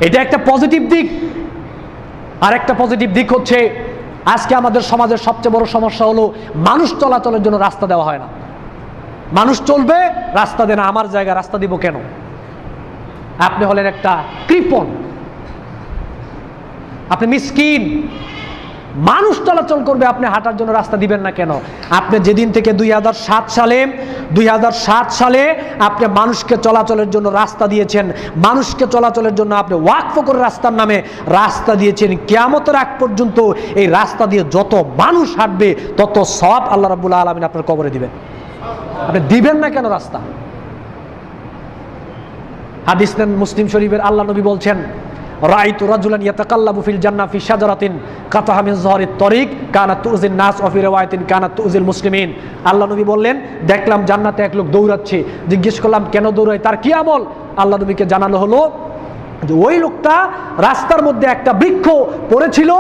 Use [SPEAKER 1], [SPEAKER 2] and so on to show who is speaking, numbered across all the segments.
[SPEAKER 1] এটা একটা পজিটিভ দিক। আর একটা পজিটিভ দিক হচ্ছে আজকে আমাদের সমাজের সবচেয়ে বড় সমস্যা হলো মানুষ চলাচলের জন্য রাস্তা দেওয়া হয় না। মানুষ চলবে, রাস্তা দেয় না। আমার জায়গায় রাস্তা দিব কেন? আপনি হলেন একটা কৃপণ, আপনি মিসকিন। মানুষ চলাচল করবে, আপনি হাঁটার জন্য রাস্তা দিবেন না কেন? আপনি যেদিন থেকে 2007 সালে আপনি মানুষকে চলাচলের জন্য রাস্তা দিয়েছেন, মানুষকে চলাচলের জন্য আপনি ওয়াকফ করে রাস্তার নামে রাস্তা দিয়েছেন, কিয়ামতের আগ পর্যন্ত এই রাস্তা দিয়ে যত মানুষ হাঁটবে তত সওয়াব আল্লাহ রাব্বুল আলামিন আপনার কবরে দিবেন। আপনি দিবেন না কেন রাস্তা? হাদিস নেন মুসলিম শরীফের, আল্লাহ নবী বলছেন, রাআইতু রাজুলান ইয়াতাকাল্লাবু ফিল জান্নাহ ফি শাজারাতিন কাতাহা মিন যাহরিত তরিক কানাত তুযিন নাস ওয়া ফি রিওয়ায়াতিন কানাত তুযিল মুসলিমিন। আল্লাহ নবী বললেন, দেখলাম জান্নাতে এক লোক দৌড়াচ্ছে। জিজ্ঞেস করলাম কেন দৌড়ায়, তার কি আমল? আল্লাহ নবীকে জানানো হলো যে ওই লোকটা রাস্তার মধ্যে একটা বৃক্ষ পড়েছিল,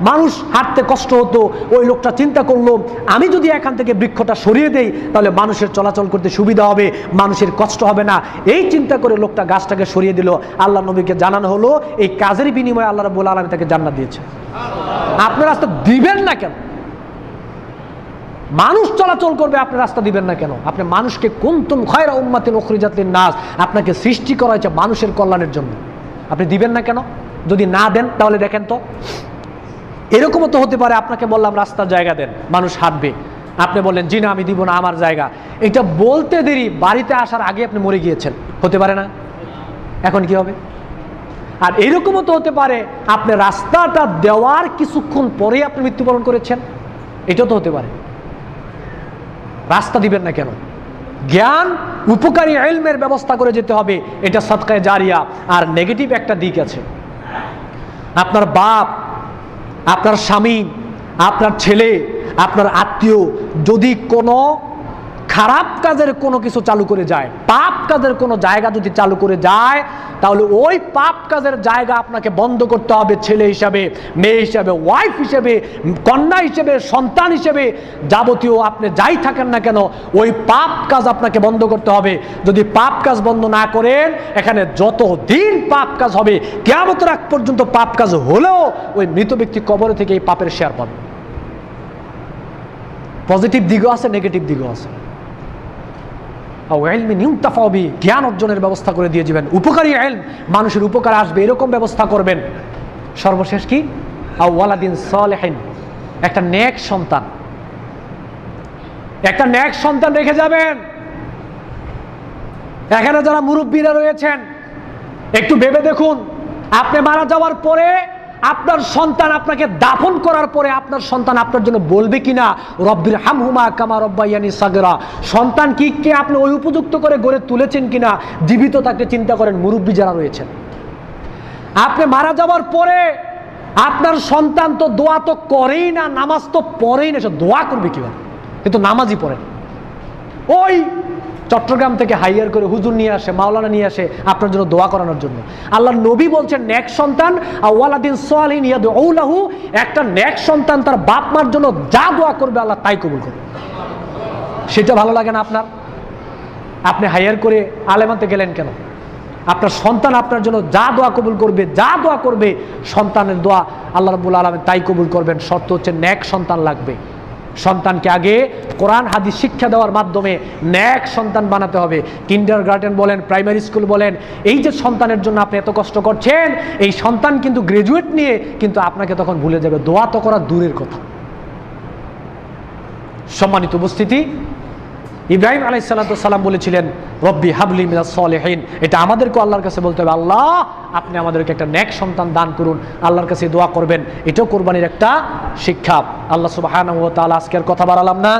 [SPEAKER 1] মানুষ হাঁটতে কষ্ট হতো। ওই লোকটা চিন্তা করলো, আমি যদি এখান থেকে বৃক্ষটা সরিয়ে দেই তাহলে মানুষের চলাচল করতে সুবিধা হবে, মানুষের কষ্ট হবে না। এই চিন্তা করে লোকটা গাছটাকে সরিয়ে দিল। আল্লাহ নবীকে জানানো হলো এই কাজের বিনিময়ে আল্লাহ রাব্বুল আলামিন তাকে জান্নাত দিয়েছে। আপনি রাস্তা দিবেন না কেন? মানুষ চলাচল করবে, আপনি রাস্তা দিবেন না কেন? আপনি মানুষকে কুনতুম খায়রা উম্মাতিন উখরিজাত লিন-নাস, আপনাকে সৃষ্টি করা হয়েছে মানুষের কল্যাণের জন্য, আপনি দিবেন না কেন? যদি না দেন তাহলে দেখেন তো, এরকমও তো হতে পারে আপনাকে বললাম রাস্তার জায়গা দেন, মানুষ হাঁটবে, আপনি বললেন জি না আমি দিব না, আমার জায়গা। এটা বলতে দেরি, বাড়িতে আসার আগে আপনি মরে গিয়েছেন, হতে পারে না? এখন কি হবে? আর এরকমও তো হতে পারে আপনি রাস্তাটা দেওয়ার কিছুক্ষণ পরে আপনি মৃত্যুবরণ করেছেন, এটাও তো হতে পারে। রাস্তা দিবেন না কেন? জ্ঞান উপকারী ইলমের ব্যবস্থা করে যেতে হবে, এটা সাদকায়ে জারিয়া। আর নেগেটিভ একটা দিক আছে, আপনার বাপ, আপনার স্বামী, আপনার ছেলে, আপনার আত্মীয় যদি কোনো খারাপ কাজের কোনো কিছু চালু করে যায়, পাপ কাজের কোনো জায়গা যদি চালু করে যায়, তাহলে ওই পাপ কাজের জায়গা আপনাকে বন্ধ করতে হবে। ছেলে হিসাবে, মেয়ে হিসাবে, ওয়াইফ হিসেবে, কন্যা হিসেবে, সন্তান হিসেবে, যাবতীয় আপনি যাই থাকেন না কেন ওই পাপ কাজ আপনাকে বন্ধ করতে হবে। যদি পাপ কাজ বন্ধ না করেন, এখানে যত দিন পাপ কাজ হবে, কিয়ামতের আগ পর্যন্ত পাপ কাজ হলেও ওই মৃত ব্যক্তি কবরে থেকে এই পাপের শেয়ার পাবে। পজিটিভ দিকও আছে, নেগেটিভ দিকও আছে। জ্ঞান অর্জনের ব্যবস্থা করে দিয়ে যাবেন, উপকারী ইলম, মানুষের উপকার আসবে এরকম ব্যবস্থা করবেন। সর্বশেষ কি? ওয়ালাদিন সালেহিন, একটা নেক সন্তান, একটা নেক সন্তান রেখে যাবেন। এখানে যারা মুরব্বীরা রয়েছেন একটু ভেবে দেখুন, আপনি মারা যাওয়ার পরে আপনার সন্তান আপনাকে দাফন করার পরে আপনার সন্তান আপনার জন্য বলবে কিনা রব্বির হামহুমা কামা রব্বায়ানি সাগরা? সন্তান কি কে আপনি ওই উপযুক্ত করে গড়ে তুলেছেন কিনা? জীবিত থাকতে চিন্তা করেন মুরব্বী যারা রয়েছেন। আপনি মারা যাওয়ার পরে আপনার সন্তান তো দোয়া তো করেই না, নামাজ তো পড়েই না, সে দোয়া করবে কিভাবে? কিন্তু নামাজই পড়েন। ওই চট্টগ্রাম থেকে হাইয়ার করে হুজুর নিয়ে আসে, মাওলানা নিয়ে আসে আপনার জন্য দোয়া করানোর জন্য। আল্লাহ নবী বলছেন নেক সন্তান ওয়ালাদিন সালিহিন ইয়াদউ লাহু, একটা নেক সন্তান তার বাপ মার জন্য যা দোয়া করবে আল্লাহ তাই কবুল করবে। সেটা ভালো লাগে না আপনার? আপনি হাইয়ার করে আলেমাতে গেলেন কেন? আপনার সন্তান আপনার জন্য যা দোয়া কবুল করবে, যা দোয়া করবে সন্তানের দোয়া আল্লাহ রাব্বুল আলামিন তাই কবুল করবেন। শর্ত হচ্ছে নেক সন্তান লাগবে। সন্তানকে আগে কোরআন হাদিস শিক্ষা দেওয়ার মাধ্যমে নেক সন্তান বানাতে হবে। কিন্ডারগার্টেন বলেন, প্রাইমারি স্কুল বলেন, এই যে সন্তানের জন্য আপনি এত কষ্ট করছেন, এই সন্তান কিন্তু গ্রাজুয়েট নিয়ে কিন্তু আপনাকে তখন ভুলে যাবে। দোয়া তো করা দূরের কথা। সম্মানিত উপস্থিতি, ইব্রাহিম আলাইহিস সালাম বলেছিলেন রব্বি হাবলি মিনাস সলিহিন। এটা আমাদেরকে আল্লাহর কাছে বলতে হবে, আল্লাহ আপনি আমাদেরকে একটা নেক সন্তান দান করুন। আল্লাহর কাছে দোয়া করবেন, এটাও কোরবানির একটা শিক্ষা। আল্লাহ সুবহানাহু ওয়া তাআলা, আজকে আর কথা বাড়ালাম না,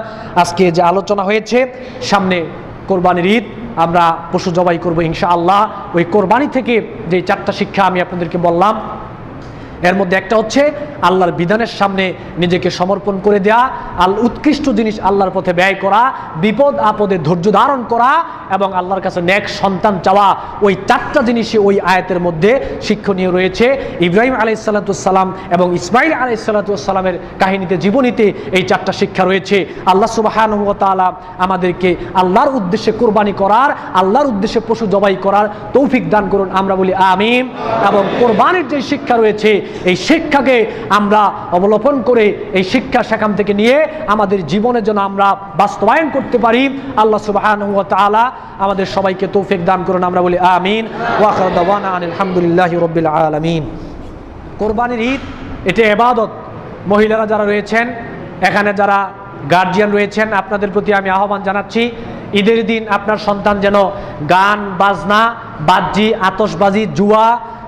[SPEAKER 1] আজকে যে আলোচনা হয়েছে, সামনে কোরবানির ঈদ, আমরা পশু জবাই করবো ইনশাআল্লাহ। ওই কোরবানি থেকে যে 4টা শিক্ষা আমি আপনাদেরকে বললাম, এর মধ্যে একটা হচ্ছে আল্লাহর বিধানের সামনে নিজেকে সমর্পণ করে দেয়া, উৎকৃষ্ট জিনিস আল্লাহর পথে ব্যয় করা, বিপদ আপদে ধৈর্য ধারণ করা এবং আল্লাহর কাছে নেক সন্তান চাওয়া। ওই 4টা জিনিসই ওই আয়াতের মধ্যে শিক্ষণীয় রয়েছে। ইব্রাহিম আলাইহিস সালাম এবং ইসমাইল আলাইহিস সালামের কাহিনীতে, জীবনীতে এই 4টা শিক্ষা রয়েছে। আল্লাহ সুবহানাহু ওয়া তাআলা আমাদেরকে আল্লাহর উদ্দেশ্যে কোরবানি করার, আল্লাহর উদ্দেশ্যে পশু জবাই করার তৌফিক দান করুন, আমরা বলি আমিন। এবং কোরবানির যে শিক্ষা রয়েছে এই শিক্ষাকে আমরা অবলম্বন করে এই শিক্ষা সেখান থেকে নিয়ে আমাদের জীবনের জন্য আমরা বাস্তবায়ন করতে পারি। আল্লাহ সুবহানাহু ওয়া তাআলা আমাদের সবাইকে তৌফিক দান করুন, আমরা বলি আমিন। ওয়া আখিরু দাওয়ানা আলহামদুলিল্লাহি রাব্বিল আলামিন। কোরবানির ঈদ এটা ইবাদত। মহিলারা যারা রয়েছেন এখানে, যারা গার্জিয়ান রয়েছেন, আপনাদের প্রতি আমি আহ্বান জানাচ্ছি, ঈদের দিন আপনার সন্তান যেন গান বাজনা, বাজি, আতশবাজি, জুয়া,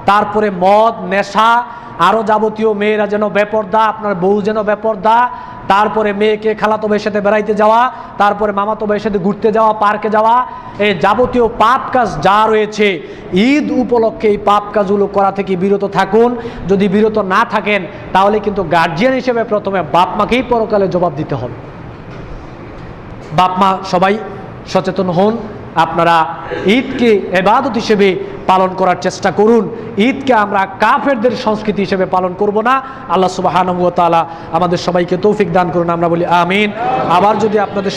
[SPEAKER 1] তারপরে মদ, নেশা, আরও যাবতীয়, মেয়েরা যেন বেপর্দা, আপনার বউ যেন বেপর্দা, তারপরে মেয়েকে খালাতো ভাইয়ের সাথে বেড়াইতে যাওয়া, তারপরে মামাতো ভাইয়ের সাথে ঘুরতে যাওয়া, পার্কে যাওয়া, এই যাবতীয় পাপ কাজ যা রয়েছে ঈদ উপলক্ষে এই পাপ কাজগুলো করা থেকে বিরত থাকুন। যদি বিরত না থাকেন তাহলে কিন্তু গার্জিয়ান হিসেবে প্রথমে বাপ মাকেই পরকালে জবাব দিতে হবে। বাপ মা সবাই সচেতন হন, আপনারা ঈদকে ইবাদত হিসেবে পালন করার চেষ্টা করুন। ঈদকে আমরা কাফেরদের সংস্কৃতি হিসেবে পালন করব না। আল্লাহ সুবহানাহু ওয়া তাআলা আমাদের সবাইকে তৌফিক দান করুন, আমরা বলি আমিন। আবার যদি আপনাদের